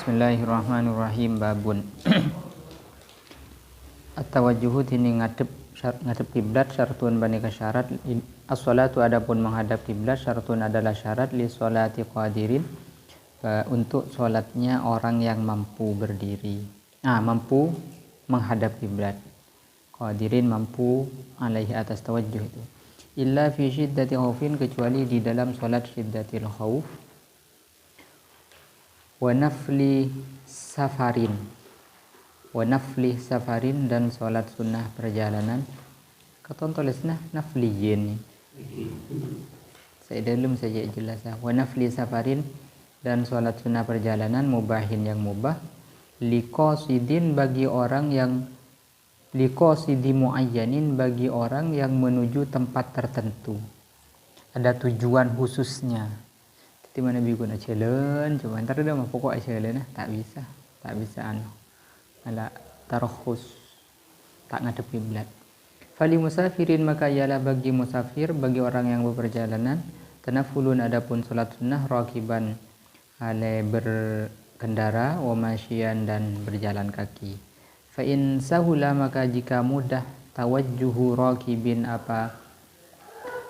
Bismillahirrahmanirrahim. Babun at-tawajjuhu tini ngadep kiblat syartun banika syarat as-shalatu adapun menghadap kiblat syartun adalah syarat li sholati qadirin untuk sholatnya orang yang mampu berdiri mampu menghadap kiblat. Qadirin mampu alaihi atas tawajjuh itu. Illa fi syiddati khaufin kecuali di dalam sholat syiddatil khauf wa nafli safarin dan sholat sunnah perjalanan. Katon tulisnya nafliyin saya dalam saja jelas wa nafli safarin dan sholat sunnah perjalanan mubahin yang mubah liqasidin bagi orang yang liqasidi muayyanin bagi orang yang menuju tempat tertentu ada tujuan khususnya. Di mana biguna jalan cuma ntar udah mah pokok jalan tak bisa ala tarokhus tak ngadep kiblat. Fali musafirin maka ialah bagi musafir bagi orang yang berperjalanan tanafulun adapun salat sunnah rakiban ale berkendara wa masyian dan berjalan kaki. Fa in sahula maka jika mudah tawajjuhu rakibin apa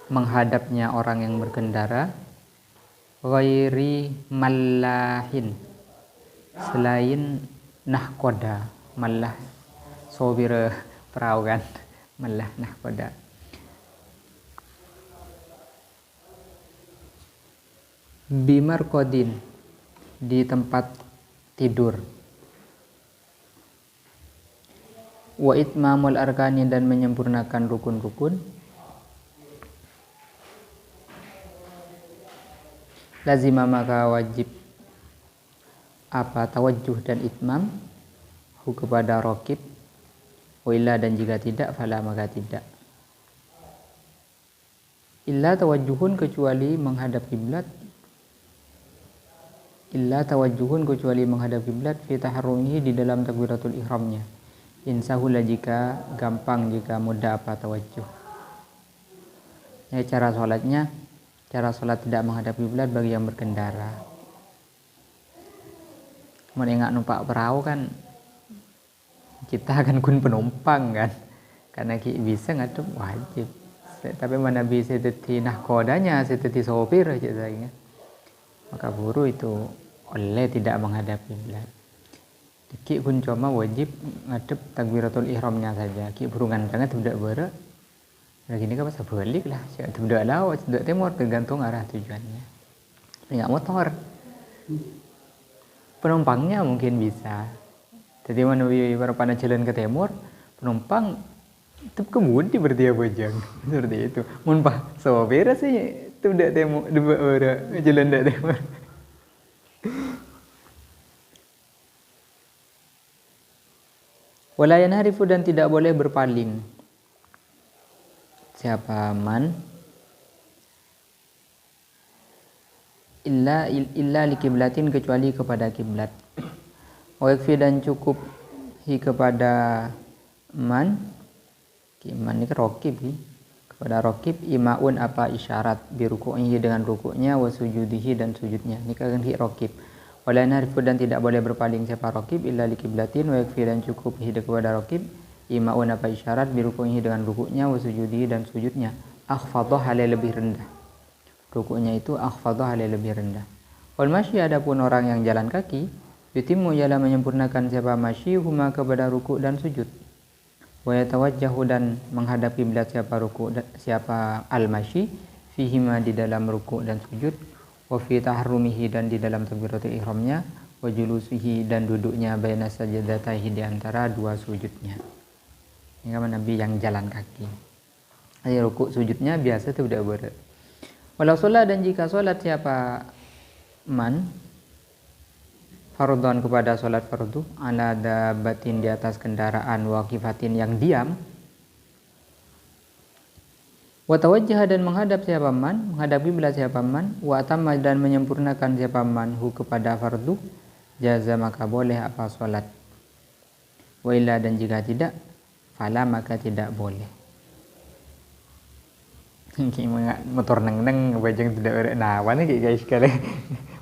menghadapnya orang yang berkendara ghairi mallahin selain nahkoda mallah sobir perahu kan mallah nahkoda bimarkodin di tempat tidur wa itmamul arkani dan menyempurnakan rukun-rukun lazima maka wajib apa tawajjuh dan itmam hu kepada raqib wa illa dan jika tidak fala maka tidak. Illa tawajjuhun kecuali menghadap kiblat fi taharrumihi di dalam takbiratul ihramnya insahula jika gampang jika mudah apa tawajjuh. Cara sholat tidak menghadap kiblat bagi yang berkendara. Mau enggak numpak perahu kan kita akan kun penumpang kan karena bisa ngadep wajib. Tapi mana bisa teti nahkodanya teti sopir aja saya. Maka buru itu oleh tidak menghadap kiblat. Ki kun cuma wajib ngadep takbiratul ihramnya saja. Ki burungan sangat tidak berat. Nah gini kan masa balik lah, tidak laut, tidak timur tergantung arah tujuannya. Nggak motor, penumpangnya mungkin bisa. Jadi mana pada jalan ke timur, penumpang tetap kemudi berdia bojang seperti itu. Munpah sopir sih tidak timur, jalan tidak timur. Walayan harifu dan tidak boleh berpaling. Siapa man illa li kiblatin kecuali kepada kiblat. Wa yakfi dan cukup hi kepada man ini raqib kepada raqib imaun apa isyarat bi ruku'ihi dengan rukuknya wa sujudihi dan sujudnya. Ini kan hi raqib. Wala narifu dan tidak boleh berpaling siapa raqib illa li kiblatin wa yakfi dan cukup hi kepada raqib imaun apa isyarat birukunya dengan rukuknya wa sujudi dan sujudnya akhfadhah hale lebih rendah. Rukuknya itu akhfadhah hale lebih rendah. Wal masyi adapun orang yang jalan kaki yutimmu ialah menyempurnakan siapa masyi huma kepada rukuk dan sujud. Wa yatawajjahu dan menghadap kiblat siapa rukuk siapa al masyi fihima di dalam rukuk dan sujud wa fi tahrumihi dan di dalam takbiratul ihramnya wa julusihi dan duduknya baina sajdataihi di antara dua sujudnya. Ini kan Nabi yang jalan kaki. Jadi rukuk sujudnya biasa itu tidak berat. Walau sholat dan jika sholat siapa man fardhon kepada sholat fardu ala dabatin di atas kendaraan waqifatin yang diam. Wa tawajjaha dan menghadap siapa man menghadap kiblat siapa man wa atamma dan menyempurnakan siapa man hu kepada fardu jaza maka boleh apa sholat. Wa illa dan jika tidak fala maka tidak boleh. Motor neng bajang tidak ada nawan nih guys kali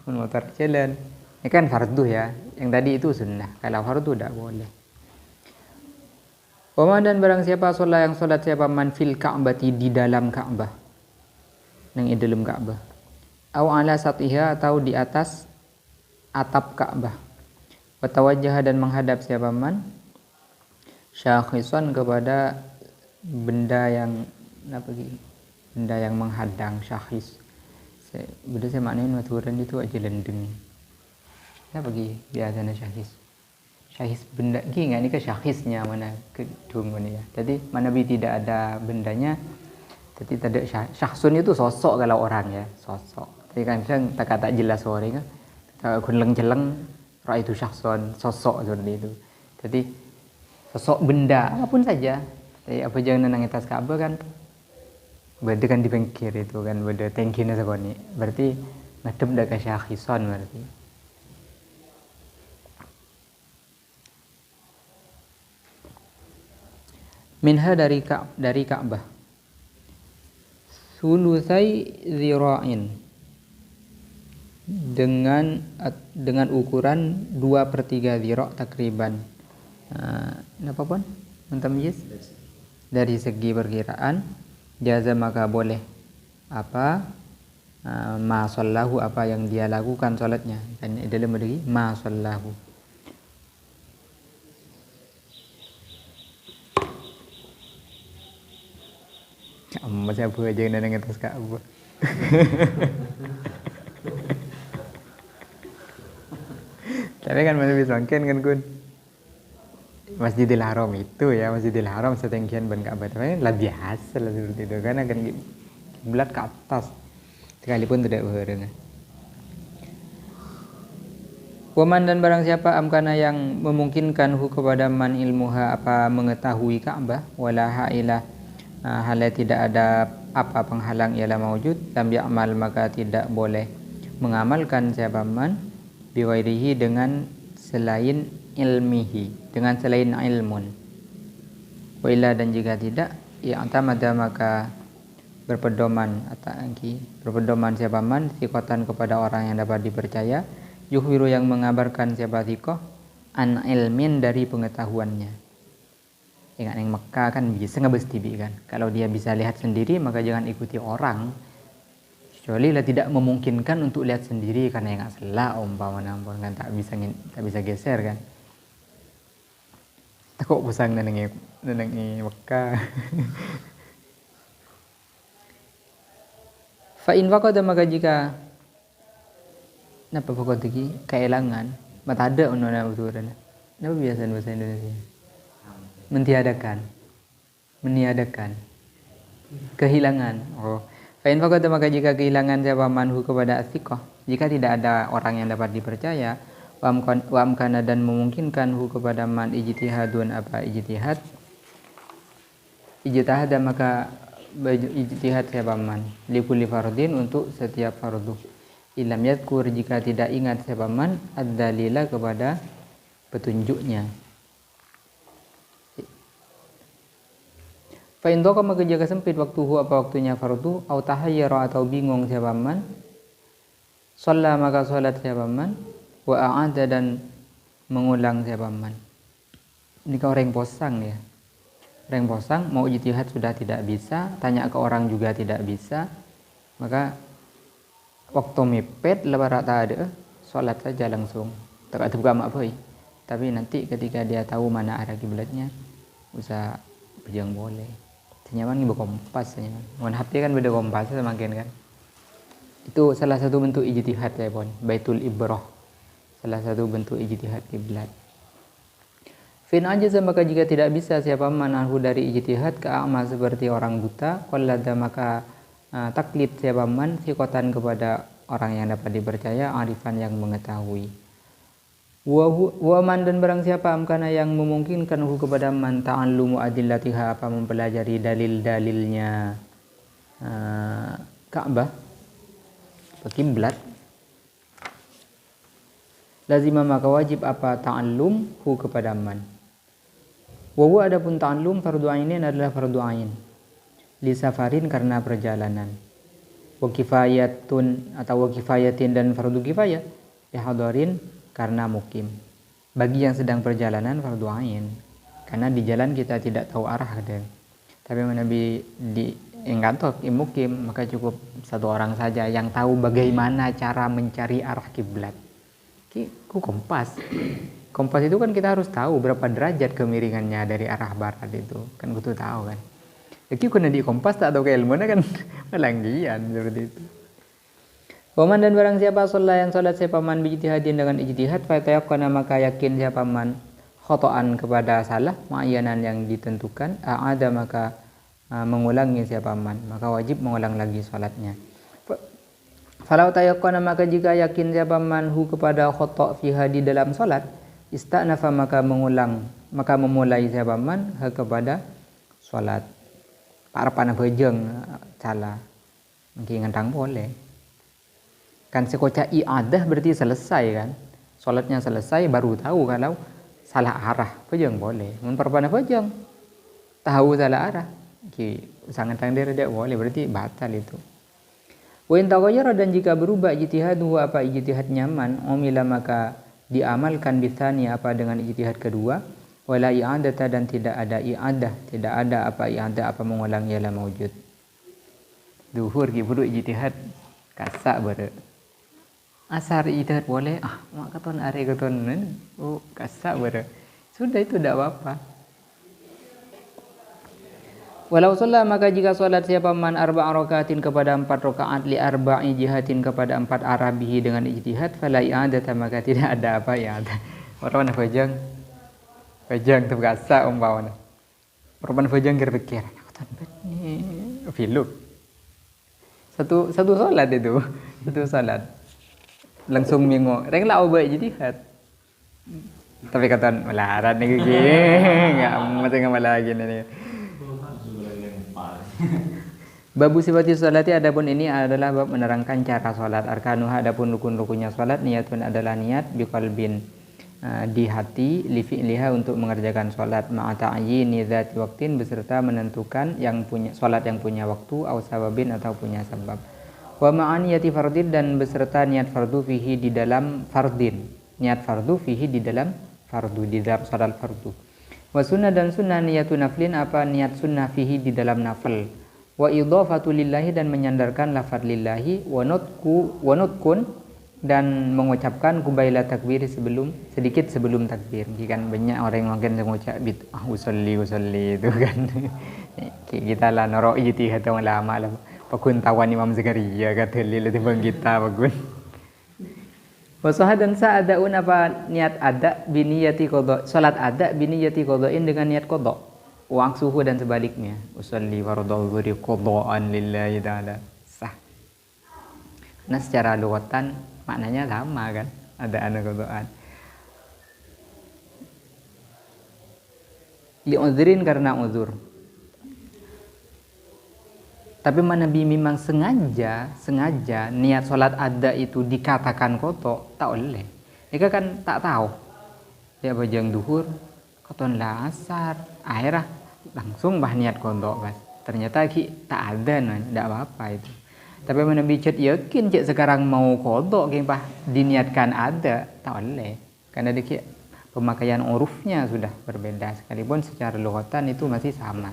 motor jalan ini kan fardu ya Yang tadi itu sunnah. Kalau fardu tidak boleh. Waman dan barang siapa sholat yang sholat siapa man fil ka'bati di dalam Ka'bah. Yang di dalam Ka'bah. Aw ala satiha atau di atas atap Ka'bah. Watawajjah dan menghadap siapa man syakhisan kepada benda yang benda yang menghadang, syakhis. Benda saya maknanya maturan itu aja lendeng. Apa lagi biasanya syakhis? Syakhis benda gini ini ke syakhsnya mana kedung ini ya. Jadi mana bi tidak ada bendanya. Jadi tidak syakhsun itu sosok kalau orang ya, sosok. Jadi kan tak kata jelas orang kan. Kunleng jeleng ra itu syakhsun, sosok seperti itu. Jadi sosok benda apapun saja. Jadi apa jangan nang atas Ka'bah kan beda kan di pinggir itu kan beda tengkine sakoni. Berarti ngadep dak ke syakhison berarti. Minha dari Ka'bah sulusai zira'in dengan ukuran 2/3 zira' takriban. Apa pun mentamyiz dari segi perkiraan jaza maka boleh apa ma sallahu apa yang dia lakukan salatnya dan dalam lagi ma sallahu. Macam apa aja yang nang atas Ka'bah. Tapi kan masih bisa mungkin kan kun Masjidil Haram itu ya Masjidil Haram setinggian ban Ka'bah tapi lah biasa lah seperti itu kan akan kiblat ke atas sekalipun tidak berhenti. Waman dan barang siapa amkana yang memungkinkan hu kepada man ilmuha apa mengetahui Ka'bah wala ha'ilah hal tidak ada apa penghalang ialah maujud lam ya'mal maka tidak boleh mengamalkan siapa man biwairihi dengan selain ilmihi dengan selain ilmun wa illa dan jika tidak i'tamada maka berpedoman siapa man thiqatan kepada orang yang dapat dipercaya yuhwiru yang mengabarkan siapa thiqah an ilmin dari pengetahuannya. Ingat yang Mekah kan bisa ngebestibi kan. Kalau dia bisa lihat sendiri maka jangan ikuti orang. Kecuali lah tidak memungkinkan untuk lihat sendiri karena yang salah umpamanya kan tak bisa geser kan. Takut pusang nenengi Mekah. Fa in waqada maka jika napa pokok tadi kehilangan mata ada unana betulan. Napa biasa bahasa Indonesia? Meniadakan kehilangan. Fa in faqad maka jika kehilangan siapa manhu kepada athiqah jika tidak ada orang yang dapat dipercaya wa amkana dan memungkinkan hu kepada man ijtihadun apa ijtihad maka ijtihad siapa man li kulli fardin untuk setiap fardu ilam yadkur jika tidak ingat siapa man ad-dalila kepada petunjuknya. Fa in dhaqa maka jika sempit waktuhu apa waktunya fardu au tahayyara atau bingung siapa man shalla maka salat siapa man wa a'ada dan mengulang siapa man. Ini kau orang posang ya. Orang posang mau ijtihad sudah tidak bisa, tanya ke orang juga tidak bisa. Maka waktu mepet lebar tak ada salat saja langsung. Tak ada buka mak tapi nanti ketika dia tahu mana arah kiblatnya usah berjang boleh. Nyaman ibu kompas nyaman. Mun HP kan beda kompas semakin kan. Itu salah satu bentuk ijtihad ya pon. Baitul ibrah. Salah satu bentuk ijtihad kiblat. Fin ajaza maka jika tidak bisa siapa manahu dari ijtihad ke a'ma seperti orang buta, qallada maka taklid siapa man thiqatan kepada orang yang dapat dipercaya, arifan yang mengetahui. Wa man dan barang siapa amkana yang memungkinkan hu kepada man ta'allumu adillatiha apa mempelajari dalil-dalilnya Ka'bah kiblat lazima maka wajib apa ta'allum hu kepada man. Wa huwa adapun ta'allum fardu ainin adalah fardu ain li safarin karena perjalanan. Wa kifayatun atau wa kifayatin dan fardu kifayah li hadarin karena mukim. Bagi yang sedang perjalanan fardu ain. Karena di jalan kita tidak tahu arah kadang. Tapi Nabi di kantor imukim maka cukup satu orang saja yang tahu bagaimana cara mencari arah kiblat. Ku kompas. Kompas itu kan kita harus tahu berapa derajat kemiringannya dari arah barat itu. Kan kudu tahu kan. Jadi kena di kompas tak tahu keilmuannya kan melanggian seperti itu. Waman dan barang siapa sholat yang sholat siapa man bijtihadin dengan ijtihad fa tayaqqana maka yakin siapa man khotoan kepada salah ma'yanan yang ditentukan ada maka mengulangi siapa man maka wajib mengulang lagi sholatnya. Falau tayaqqana maka jika yakin siapa man hu kepada khoto' fiha di dalam sholat ista'nafa maka mengulang maka memulai siapa man kepada sholat. Parapan bejeng salah mungkin ngentang boleh. Kan sekocak i'adah berarti selesai kan. Sholatnya selesai baru tahu kalau salah arah. Pejeng boleh. Memperpana pejeng. Tahu salah arah. Sangat tangdir tidak boleh. Berarti batal itu. Wa in taghayyara dan jika berubah ijtihadu apa ijtihad nyaman. Umila maka diamalkan bisani apa dengan ijtihad kedua. Wala i'adata dan tidak ada i'adah. Tidak ada apa i'adah apa mengulang ialah mawujud. Duhur buruk ijtihad. Kasak ber asar ijtihad boleh mak katon are katon kasak ber sudah itu tidak apa-apa. Walau sholat maka jika sholat siapa man arba'a rakaatin kepada 4 rakaat li arba'i jihatin kepada 4 arah bihi dengan ijtihad fala i'adata maka tidak ada apa i'adah. Orang fajang tergasa umpamanya. Orang fajang kira-kira katon bet ni filuk. Satu sholat itu, satu sholat. Langsung minggu, reng lau baik ijtihad. Tapi kata melarat nih gini, nggak mesti ngamal lagi nih. Babu sifati sholati adapun ini adalah bab menerangkan cara sholat. Arkanuha adapun rukun-rukunnya sholat niatun adalah niat biqalbin di hati li fi'liha untuk mengerjakan sholat ma'a ta'yini dzati waqtin beserta menentukan yang punya sholat yang punya waktu au sababin atau punya sebab. Wa ma'aniyati fardin dan beserta niat fardu fihi di dalam fardin. Niat fardu fihi di dalam fardu di dalam salat fardu. Wa sunnah dan sunnah niyatu naflin apa niat sunnah fihi di dalam nafil. Wa idhafatu lillahi dan menyandarkan lafaz lillahi wa nutkun dan mengucapkan kubaila takbir sedikit sebelum takbir. Kan banyak orang yang mungkin mengucap usolli itu kan. Kita lah norok ijtihad yang lama lah. Pakun tawan Imam Zakaria kata lila timbang kita pakun. Wasahah dan sa'adaun apa niat ada biniyati qadha. Salat ada biniyati qadhain dengan niat qadha. Wa aksuhu dan sebaliknya. Usolli fardhu dhuhri qadhaan lillahi ta'ala. Sah. Nah secara lughatan maknanya sama kan. Ada anak qadhaan. Li'udhrin karena uzur. Tapi Nabi memang sengaja niat sholat ada itu dikatakan kotok tak oleh. Mereka kan tak tahu. Dia bajang duhur, koton lah asar, akhirnya langsung bah niat kotok kan. Ternyata tak ada, tidak apa-apa itu. Tapi Nabi yakin sekarang mau kotok, bah diniatkan ada tak oleh. Karena dia pemakaian urufnya sudah berbeda sekalipun secara lughatan itu masih sama.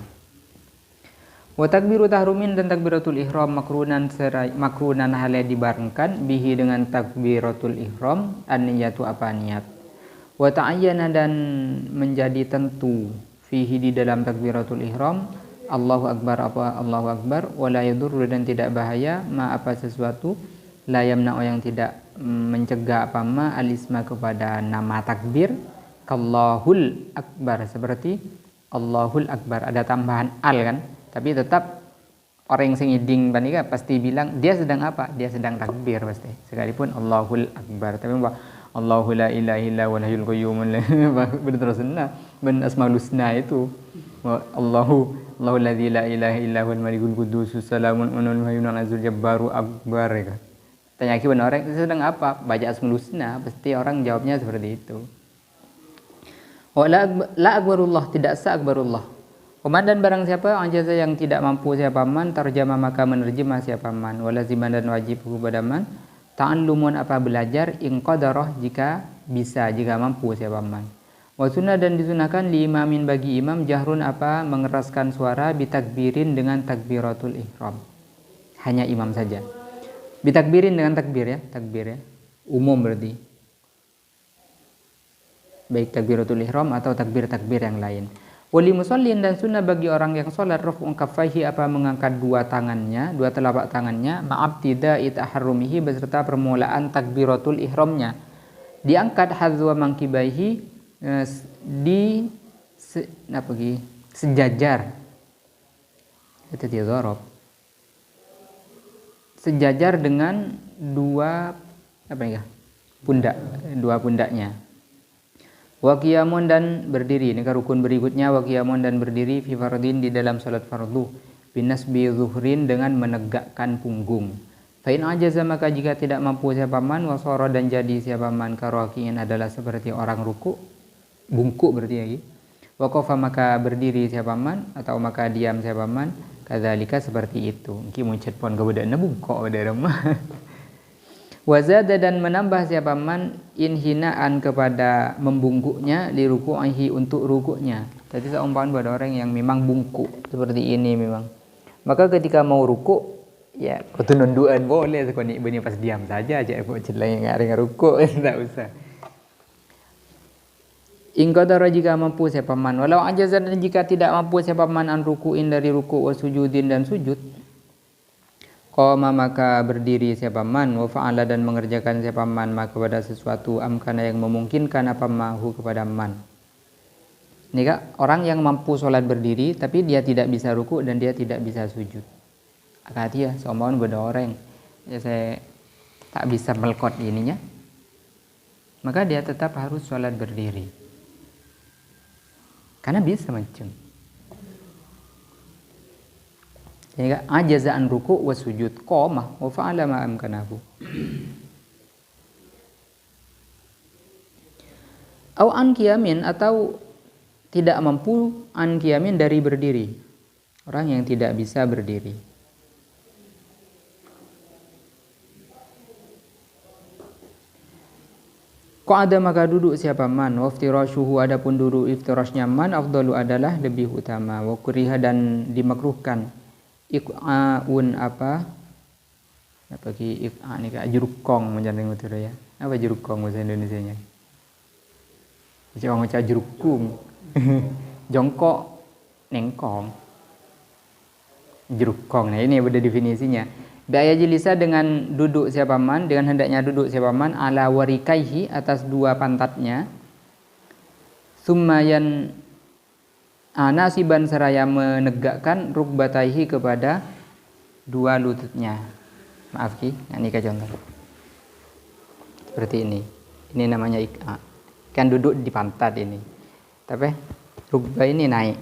Wa takbiru tahrumin dan takbiratul ihram makrunan halnya dibarengkan bihi dengan takbiratul ihram an-niyatu apa niat. Wa ta'ayyana dan menjadi tentu fihi di dalam takbiratul ihram Allahu akbar apa Allahu akbar wa la yadurru dan tidak bahaya ma apa sesuatu la yamna'u yang tidak mencegah apa ma alisma kepada nama takbir kallahul akbar seperti Allahul akbar ada tambahan al kan. Tapi tetap orang yang sengiding bandika pasti bilang dia sedang apa? Dia sedang takbir pasti. Sekalipun Allahul akbar. Tapi Allahu la ilaha illa huwal hayyul qayyum. Berterusna ben asmaul husna itu. Allahu ladzi la ilaha illa huwal malikul quddus salamun mu'minun azul jabbaru akbar. Tanya lagi benar orang sedang apa? Baca asmaul husna pasti orang jawabnya seperti itu. Wa la akbarullah tidak sa akbarullah. Uman dan barang siapa ajaza yang tidak mampu siapa man terjemah maka menerjemah siapa man walaziman dan wajib kepada man ta'allumun apa belajar, in qadarah jika bisa, jika mampu siapa man. Wa sunnah dan disunahkan li imamin bagi imam jahrun apa mengeraskan suara bitakbirin dengan takbiratul ihram. Hanya imam saja. Bitakbirin dengan takbir ya. Umum berarti. Baik takbiratul ihram atau takbir-takbir yang lain. Wali musallin dan sunnah bagi orang yang sholat raf'un kaffaihi apa mengangkat dua telapak tangannya ma'abtida'i taharrumihi beserta permulaan takbiratul ihramnya. Diangkat hadzwa mangkibaihi sejajar. Itu dia dzarab. Sejajar dengan dua pundaknya. Wa qiyamun dan berdiri, ini rukun berikutnya, wa qiyamun dan berdiri fi fardin di dalam salat fardu binasbi zuhrin dengan menegakkan punggung. Fa in ajaza maka jika tidak mampu siapa man wasara dan jadi siapa man karakiin adalah seperti orang ruku bungkuk berarti lagi. Wa qafa maka berdiri siapa man atau maka diam siapa man kadzalika seperti itu. Ki muncet pon ka budakna bungkuk pada rumah. Wazada dan menambah siapa man inhinaan kepada membungkuknya li ruku'ihi untuk rukuknya. Jadi seumpama pada orang yang memang bungkuk seperti ini memang. Maka ketika mau rukuk ya kudu nundukan boleh sekali benih pas diam saja aja kok celeng ngareng rukuk enggak usah. In qadara jika mampu siapa man walau ajazan dan jika tidak mampu siapa man an ruku'in dari ruku' wa sujudin dan sujud. Qama maka berdiri siapa man wa fa'ala dan mengerjakan siapa man maka kepada sesuatu amkana yang memungkinkan apa mahu kepada man. Ini kak orang yang mampu sholat berdiri tapi dia tidak bisa ruku dan dia tidak bisa sujud. Akad dia seumpama beda orang ya saya tak bisa melkot ininya. Maka dia tetap harus sholat berdiri. Karena bisa macam. Jadi ajazaan ruku wa sujud qamah wa fa'ala ma amkanahu. Au an qiyamin atau tidak mampu an qiyamin dari berdiri. Orang yang tidak bisa berdiri. Qa'ada maka duduk siapa man wa iftirashuhu adapun duduk iftirasnya man afdalu adalah lebih utama wa kuriha dan dimakruhkan iqa'un apa ki iqa' ni ka jurukong macam itu ya. Apa jurukong bahasa Indonesianya? Jangan macam jurukung. Jongkok nengkong. Jurukong. Nah ini beda definisinya. Daya jilisa dengan duduk siapa man dengan hendaknya duduk siapa man ala warikaihi atas dua pantatnya. Summayan nasiban seraya menegakkan rukbataihi kepada dua lututnya. Maaf ki, ini ke contoh. Seperti ini. Ini namanya iqa. Kan duduk di pantat ini. Tapi rukbah ini naik.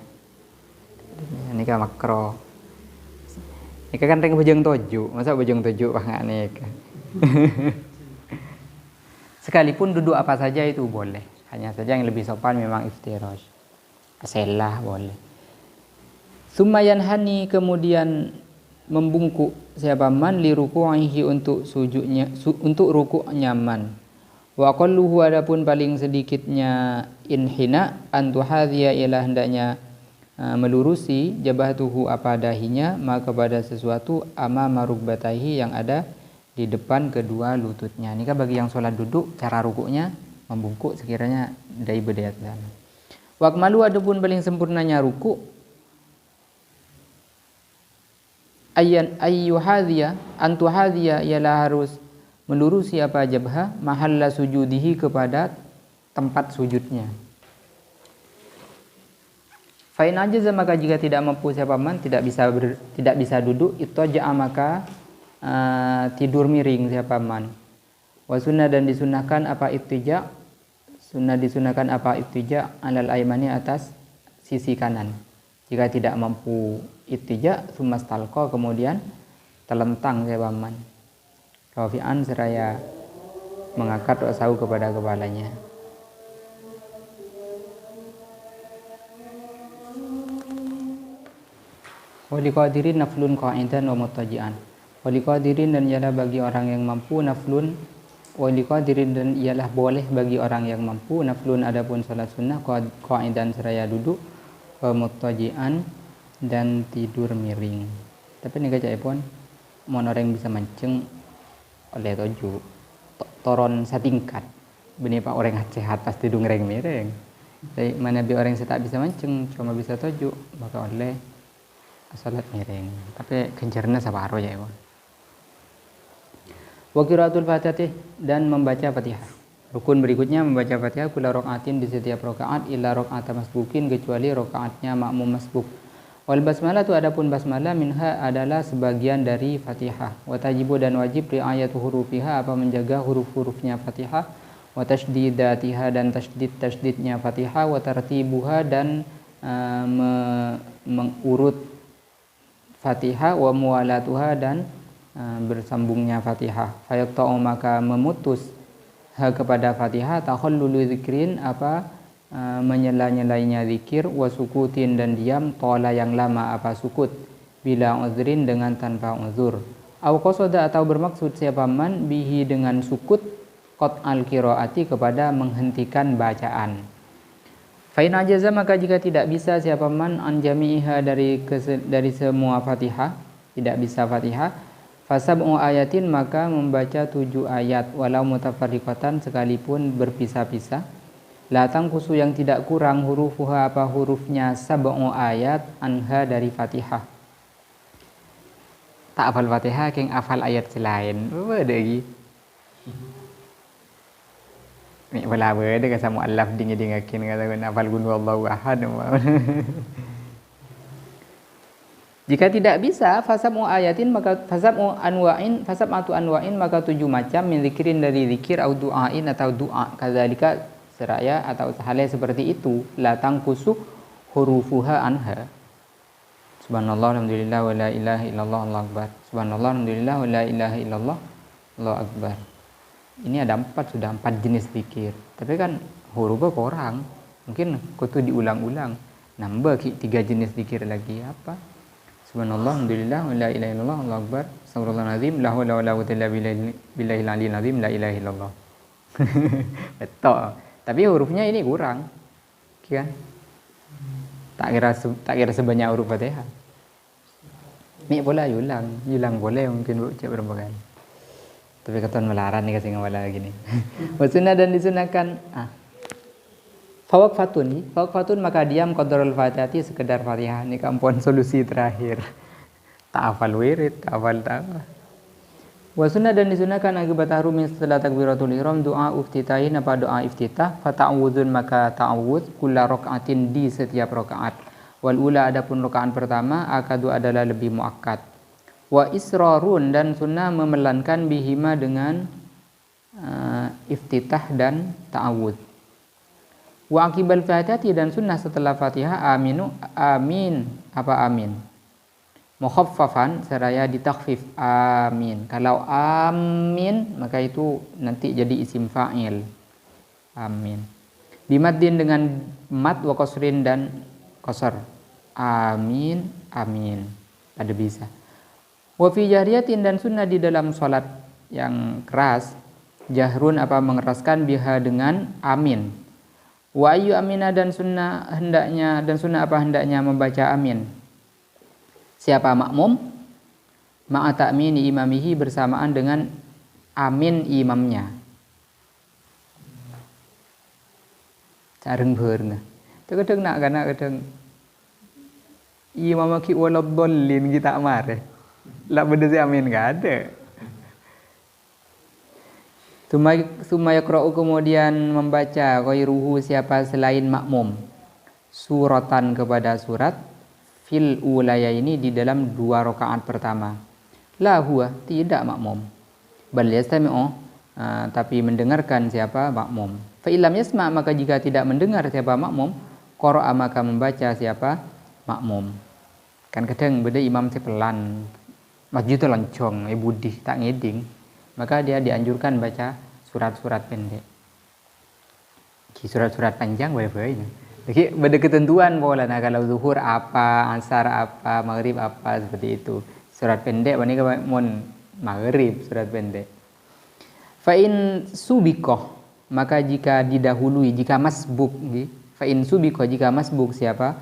Ini kan makro. Ini kan ring bojong toju. Masa bojong toju wah enggak nih. Sekalipun duduk apa saja itu boleh. Hanya saja yang lebih sopan memang iftirash. Selah boleh. Sumayan hani kemudian membungkuk siapa man li ruku'ihi untuk sujudnya untuk rukuknya man. Wa qalluhu adapun paling sedikitnya inhina antu hadhiya ialah hendaknya melurusi jabahatuhu apa dahinya maka pada sesuatu amama rukbataihi yang ada di depan kedua lututnya. Ini kan bagi yang sholat duduk cara rukuknya membungkuk sekiranya dahi berdaya sana. Wakmalu adapun paling sempurnanya ruku ayyu hadhiya antu hadhiya ialah harus melurusi apa jabha mahalla sujudihi kepada tempat sujudnya. Fa in ajaza maka jika tidak mampu siapa man tidak bisa duduk ittaja'a maka tidur miring siapa man. Wa sunnah dan disunahkan apa ittija' sunnah disunahkan apa ittija alal aimani atas sisi kanan. Jika tidak mampu ittija sumastalqa kemudian telentang siapa man. Rafi'an seraya mengangkat ra'sahu kepada kepalanya. Wa liqadirin naflun qa'idan wa muttaji'an. Waliqadirin dan ialah bagi orang yang mampu naflun. Waliqadirin dan ialah boleh bagi orang yang mampu naflun adapun salat sunnah qa'idan seraya duduk wa muttaji'an dan tidur miring. Tapi ni kacak pun mon orang bisa mancing oleh toju toron setingkat benih pak orang Aceh atas tidur ngereng miring. Tapi mana bi orang yang tak bisa mancing cuma bisa toju maka oleh salat miring. Tapi kencerna sabaro ya pun. Wa qiraatul Fatihah dan membaca Fatihah. Rukun berikutnya membaca Fatihah kula rakaatin di setiap rakaat illa rakaat masbukin kecuali rakaatnya makmum masbuk. Wal basmalah tu adapun basmalah minha adalah sebagian dari Fatihah. Wa tajibu dan wajib riayatu hurufiha apa menjaga huruf-hurufnya Fatihah. Wa tasydidatiha dan tasydidnya Fatihah. Wa tartibuha dan mengurut Fatihah. Wa muwalatuha dan bersambungnya Fatihah. Fayaqta'u maka memutus kepada Fatihah takhallulu zikrin apa menyela-nyelainya zikir wa sukutin dan diam tola yang lama apa sukut bila uzrin dengan tanpa uzur. Au qasada atau bermaksud siapa man bihi dengan sukut qat al qiraati kepada menghentikan bacaan. Fa in ajaza maka jika tidak bisa siapa man an jami'iha dari semua Fatihah, tidak bisa Fatihah, fasab'u ayatin maka membaca 7 ayat walau mutafarriqatan sekalipun berpisah-pisah. La tangkusu yang tidak kurang hurufuha apa hurufnya sab'u ayat anha dari Fatihah. Tak hafal Fatihah keng hafal ayat selain. Apa ada lagi? Ni bala ada kan sama alaf dingakin kata hafal qul huwallahu ahad. Jika tidak bisa fasab'u ayatin maka fasab'atu anwa'in maka 7 macam min zikrin dari zikir au du'ain atau doa kadzalika seraya atau halnya seperti itu la tangkusu hurufuha anha. Subhanallah alhamdulillah wa la ilaha illallah Allahu akbar. Subhanallah alhamdulillah wa la ilaha illallah Allahu akbar. Ini ada 4 jenis zikir. Tapi kan hurufnya kurang. Mungkin kutu diulang-ulang. Nambah 3 jenis zikir lagi apa? Subhanallah, alhamdulillah, la ilaha illallah, Allahu akbar, astagfirullahal azim, la haula wala quwwata illa billahil aliyyil azim, la ilaha illallah. Betul. Tapi hurufnya ini kurang. Kan? Tak kira sebanyak huruf Fatihah. Ni pula ulang boleh mungkin cek berapa kali. Tapi keton melarang ni kasih ngawala gini. Wasuna dan disunahkan Fawaqfatun maka diam qadarul Fatihati sekedar Fatihah. Ini kampun solusi terakhir. Tak hafal wirid, tak hafal tak apa. Wasuna dan disunahkan akibat tahrumin setelah takbiratul ihram doa iftitahin apa doa iftitah. Fata'awudzun maka ta'awudz kulla rakaatin di setiap rakaat. Wal ula adapun rakaat pertama akadu adalah lebih muakkad. Wa israrun dan sunnah memelankan bihima dengan iftitah dan ta'awudz. Wa akibal Fatihati dan sunnah setelah Fatihah amin mukhaffafan seraya ditakhfif amin. Kalau amin maka itu nanti jadi isim fa'il amin. Bimaddin dengan mad wa qasrin dan qasar amin ada bisa. Wa fi jahriyatin dan sunnah di dalam salat yang keras jahrun apa mengeraskan biha dengan amin. Wa ayu amina dan sunnah apa hendaknya membaca amin. Siapa makmum? Ma'a ta'mini imamihi bersamaan dengan amin imamnya. Careng beurna. Kadang nak kana kadang imam ki waladdallin kita mare. Lah benda si amin enggak ada. Summa yaqra'u kemudian membaca ghairuhu siapa selain makmum suratan kepada surat fil ulaya ini di dalam 2 rakaat pertama. La huwa tidak makmum. Bal yastami'u tapi mendengarkan siapa makmum. Fa illam yasma maka jika tidak mendengar siapa makmum qara'a maka membaca siapa makmum. Kan kadang beda imam si pelan. Masjid tu loncong, budih tak ngeding. Maka dia dianjurkan baca surat-surat pendek. Surat-surat panjang boleh-boleh. Jadi ada ketentuan pola nah kalau zuhur apa, asar apa, maghrib apa seperti itu. Surat pendek ini mon maghrib surat pendek. Fa in subiqah, maka jika didahului, jika masbuk nggih. Fa in subiqah, jika masbuk siapa?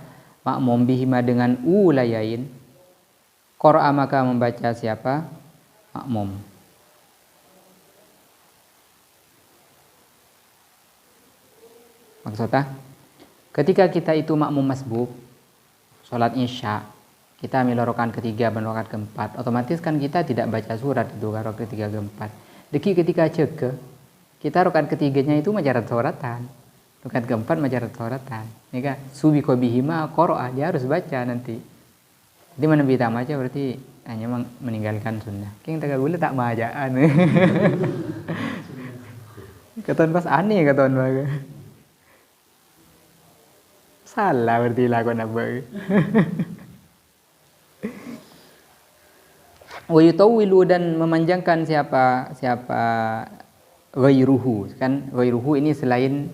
Makmum bihima dengan ulayain. Qara'a, maka membaca siapa? Makmum. Maksudnya, ketika kita itu makmum masbuk, sholat isya, kita ambil rakaat ketiga dan rakaat keempat, otomatis kan kita tidak baca surat itu rakaat ketiga keempat. Deki ketika ceke, kita rakaat ketiganya itu majarat suratan, rakaat keempat majarat suratan. Ini kan subiqo bihima qara'a, dia harus baca nanti. Jadi mana bisa baca berarti hanya meninggalkan sunnah. King tak gula tak majaan. Katon pas aneh katon baga. Salah berarti lakon apa. Wa yutawwilu, dan memanjangkan siapa ghairuhu. Kan ghairuhu ini selain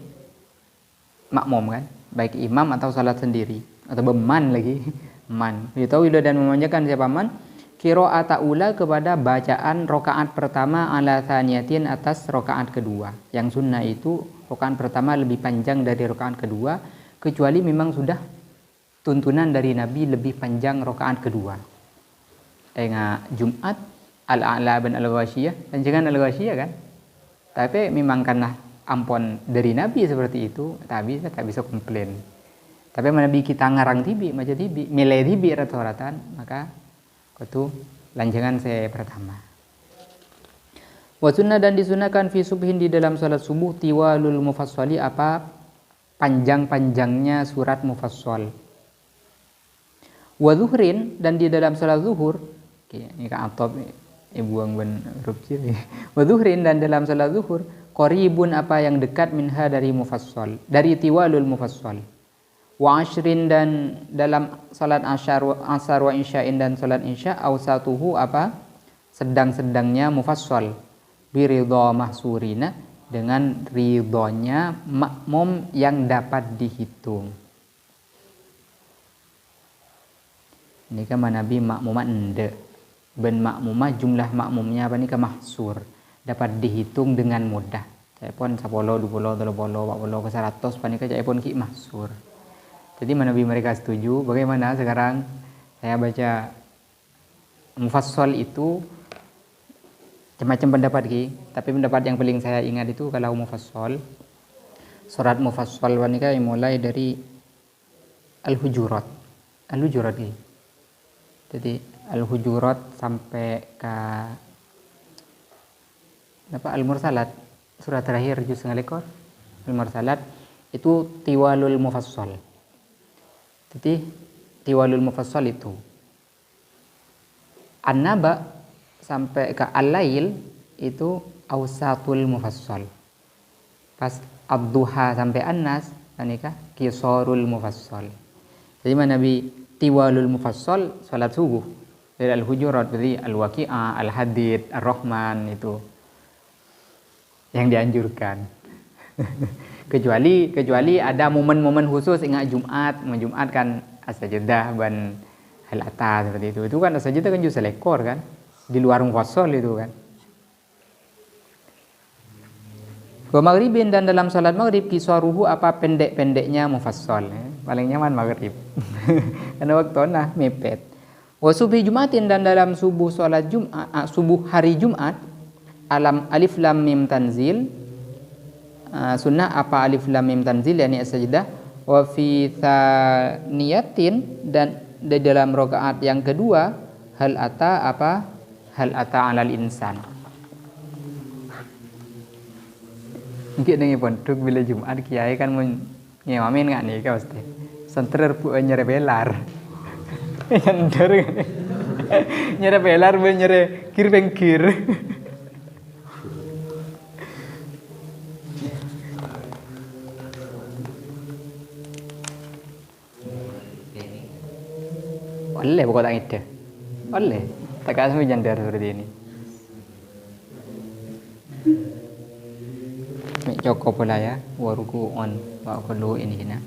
makmum kan, baik imam atau salat sendiri atau beman lagi. Man. Yutawwilu, dan memanjangkan siapa man? Qira'ata ula, kepada bacaan rakaat pertama ala thaniyatin, atas rakaat kedua. Yang sunnah itu rakaat pertama lebih panjang dari rakaat kedua, kecuali memang sudah tuntunan dari Nabi lebih panjang rakaat kedua. Jumat al-a'la bin al-ghashiyah, dan jangan al-ghashiyah kan. Tapi memang karena ampun dari Nabi seperti itu, tak bisa komplain. Tapi Nabi kita ngarang tibi, macam tibi, milih tibi rata-ratan, maka itu lanjangan saya pertama. Wa sunnah, dan disunahkan fi subhin, di dalam salat subuh, tiwalul mufassali, apa panjang-panjangnya surat mufassal. Wa zuhrin, dan di dalam salat zuhur, ini kan atop buang ben huruf ciri. Wa zuhrin, dan dalam salat zuhur, qaribun, apa yang dekat, minha, dari mufassal, dari tiwalul mufassal. Wa ashrin, dan dalam salat asar wa isya'in, dan salat isya, awsatuhu, apa sedang-sedangnya mufassal, biridha mahsurina, dengan ridhonya makmum yang dapat dihitung. Ini kan Nabi makmumah ende, ben makmumah jumlah makmumnya apa ni ke mahsur, dapat dihitung dengan mudah. Saya pun 10, 20, 30, 40 ke 100 panika saya pun ki mahsur. Jadi Nabi mereka setuju. Bagaimana sekarang saya baca mufassal itu macam-macam pendapat ki, tapi pendapat yang paling saya ingat itu kalau mufassal, surat mufassal wanika mulai dari al-hujurat ki. Jadi al-hujurat sampai ke apa al-mursalat, surat terakhir juz ngalekor al-mursalat, itu tiwalul mufassal. Jadi tiwalul mufassal itu an-naba sampai ke al-lail itu awsatul mufassal. Pas ad-duha sampai an-nas nikah qisarul mufassal. Jadi Nabi tiwalul mufassal salat subuh dari al-hujurat, berarti al-waqi'ah, al-hadid, ar-rahman, itu yang dianjurkan. kecuali ada momen-momen khusus, ingat Jumat kan as-sajdah dan hal-ata seperti itu kan as-sajdah kan juga selekor kan, di luar mufassal itu kan. Wa maghribin, dan dalam salat maghrib, kisaruhu, apa pendek-pendeknya mufassal, paling nyaman maghrib. Karena waktu mepet. Wa subhi Jumatin, dan dalam subuh salat Jumat, subuh hari Jumat, alif lam mim tanzil, sunnah apa alif lam mim tanzil, yakni as-sajdah. Wa fi thaniyatin, dan di dalam rakaat yang kedua, hal ata alal insan. Mungkin dengan pondok bila Jumat kiai kan ngewamin nggak nih kau pasti senter nyere belar. Nyere belar nyere kir bengkir. Oleh pokok tak ide. Oleh. Tak kasih jandar seperti ini. Cukup pula ya. Waruku on. Wa kullu ini.